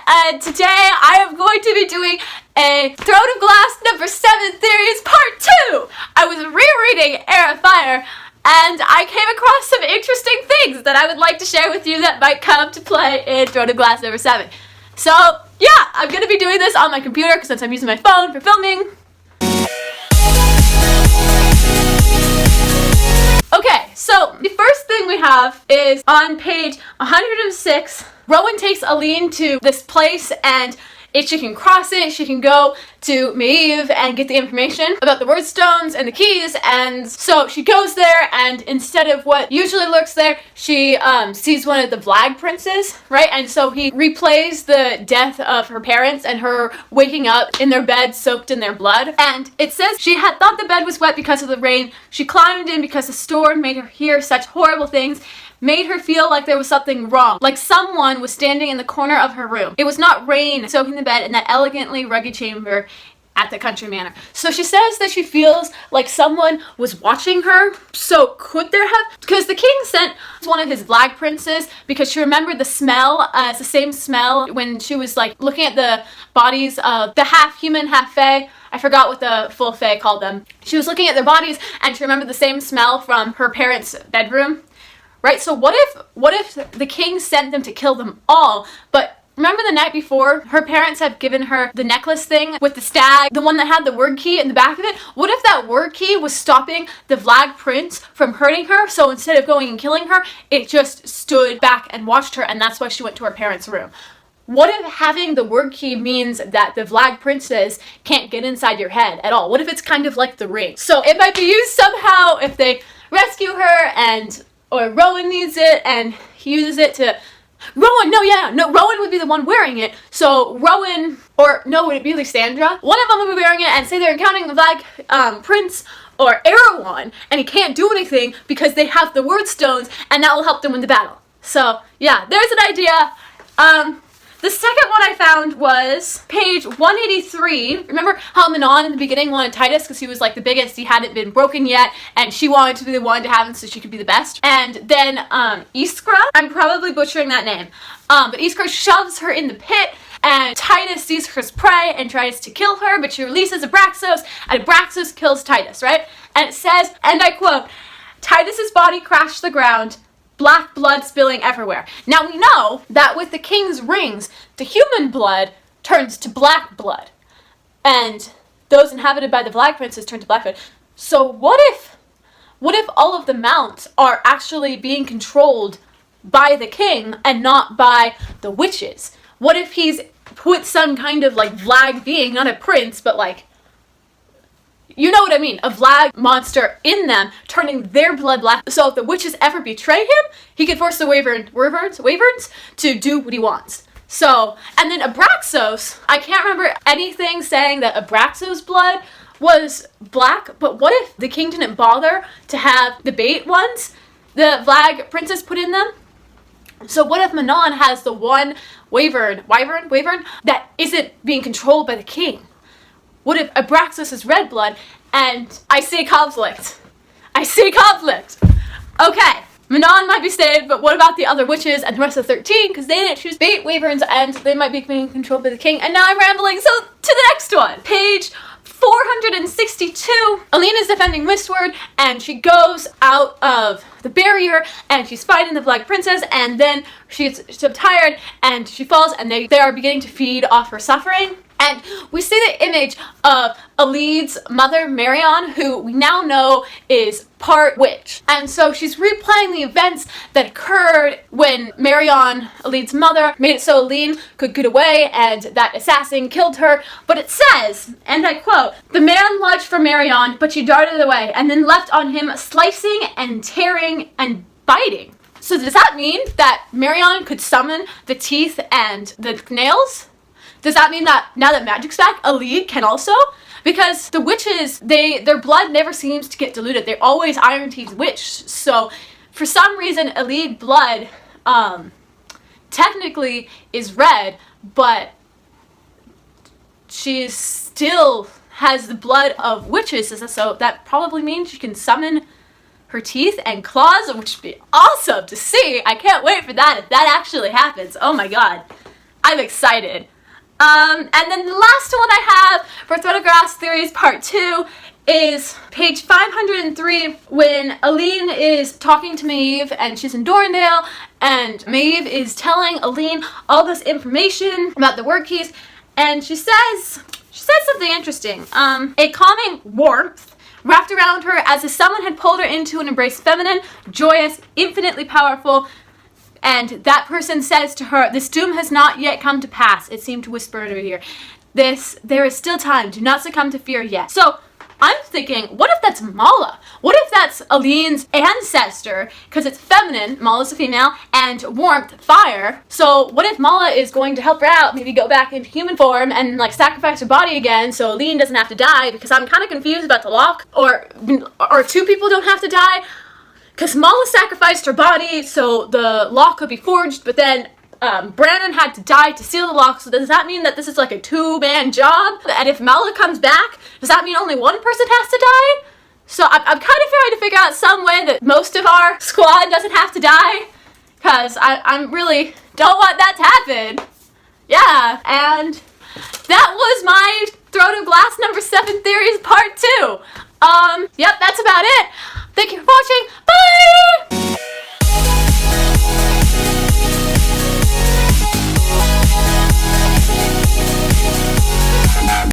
and today I am going to be doing a Throne of Glass number 7 Theories Part 2! I was rereading Heir of Fire, and I came across some interesting things that I would like to share with you that might come to play in Throne of Glass number 7. So, yeah, I'm going to be doing this on my computer, because since I'm using my phone for filming. Okay, so the first thing we have is on page 106. Rowan takes Aelin to this place, and if she can cross it, she can go to Maeve and get the information about the word stones and the keys. And so she goes there, and instead of what usually lurks there, she sees one of the Valg princes, right? And so he replays the death of her parents and her waking up in their bed soaked in their blood. And it says she had thought the bed was wet because of the rain. She climbed in because the storm made her hear such horrible things, made her feel like there was something wrong, like someone was standing in the corner of her room. It was not rain soaking the bed in that elegantly rugged chamber at the country manor. So she says that she feels like someone was watching her. So could there have, because the king sent one of his Valg princes because she remembered the smell. It's the same smell when she was like looking at the bodies of the half human, half fae. I forgot what the full fae called them. She was looking at their bodies and she remembered the same smell from her parents' bedroom. Right, so what if the king sent them to kill them all, but remember the night before, her parents had given her the necklace thing with the stag, the one that had the word key in the back of it? What if that word key was stopping the Valg prince from hurting her, so instead of going and killing her, it just stood back and watched her, and that's why she went to her parents' room? What if having the word key means that the Valg princes can't get inside your head at all? What if it's kind of like the ring? So it might be used somehow if they rescue her or Rowan needs it and he uses it to... Rowan would be the one wearing it. So Rowan, or no, would it be Lysandra? One of them would be wearing it and say they're encountering the Valg prince or Erewhon, and he can't do anything because they have the word stones, and that will help them win the battle. So yeah, there's an idea. The second one I found was page 183. Remember how Manon in the beginning wanted Titus because he was like the biggest, he hadn't been broken yet, and she wanted to be the one to have him so she could be the best. And then Iskra, I'm probably butchering that name, but Iskra shoves her in the pit, and Titus sees her as prey and tries to kill her, but she releases Abraxos, and Abraxos kills Titus, right? And it says, and I quote, "Titus's body crashed to the ground, black blood spilling everywhere." Now we know that with the king's rings, the human blood turns to black blood, and those inhabited by the Valg princes turn to black blood. So what if all of the mounts are actually being controlled by the king and not by the witches? What if he's put some kind of like Valg being, not a prince, but like, you know what I mean, a Valg monster in them, turning their blood black. So if the witches ever betray him, he could force the wyverns to do what he wants. So, and then Abraxos, I can't remember anything saying that Abraxos' blood was black, but what if the king didn't bother to have the bait ones the Valg princess put in them? So what if Manon has the one wyvern that isn't being controlled by the king? What if Abraxos is red blood? And I see conflict. Okay, Manon might be saved, but what about the other witches and the rest of the 13? Because they didn't choose bait wyverns, and they might be being controlled by the king. And now I'm rambling, so to the next one. Page 462. Aelin is defending Mistward, and she goes out of the barrier, and she's fighting the Valg princess, and then she's so tired, and she falls, and they are beginning to feed off her suffering. And we see the image of Elide's mother, Manon, who we now know is part witch. And so she's replaying the events that occurred when Manon, Elide's mother, made it so Aelin could get away and that assassin killed her. But it says, and I quote, "The man lunged for Manon, but she darted away and then left on him slicing and tearing and biting." So does that mean that Manon could summon the teeth and the nails? Does that mean that now that magic's back, Elide can also? Because the witches, their blood never seems to get diluted. They're always Iron Teeth witch. So for some reason, Elide blood technically is red, but she still has the blood of witches. So that probably means she can summon her teeth and claws, which would be awesome to see. I can't wait for that if that actually happens. Oh my god. I'm excited. And then the last one I have for Thread of Grass Theories Part 2 is page 503 when Aelin is talking to Maeve and she's in Dorndale and Maeve is telling Aelin all this information about the word keys, and she says something interesting. A calming warmth wrapped around her as if someone had pulled her into an embrace, feminine, joyous, infinitely powerful. And that person says to her, "This doom has not yet come to pass," it seemed to whisper in her ear. There is still time. Do not succumb to fear yet. So I'm thinking, what if that's Mala? What if that's Aelin's ancestor? Because it's feminine, Mala's a female, and warmth, fire. So what if Mala is going to help her out, maybe go back into human form and like sacrifice her body again so Aelin doesn't have to die? Because I'm kind of confused about the lock. Or two people don't have to die. Because Mala sacrificed her body so the lock could be forged, but then Brandon had to die to seal the lock, so does that mean that this is like a two-man job? And if Mala comes back, does that mean only one person has to die? So I'm kind of trying to figure out some way that most of our squad doesn't have to die, because I really don't want that to happen. Yeah, and that was my Throne of Glass number 7 theories part 2. Yep, that's about it. Thank you for watching.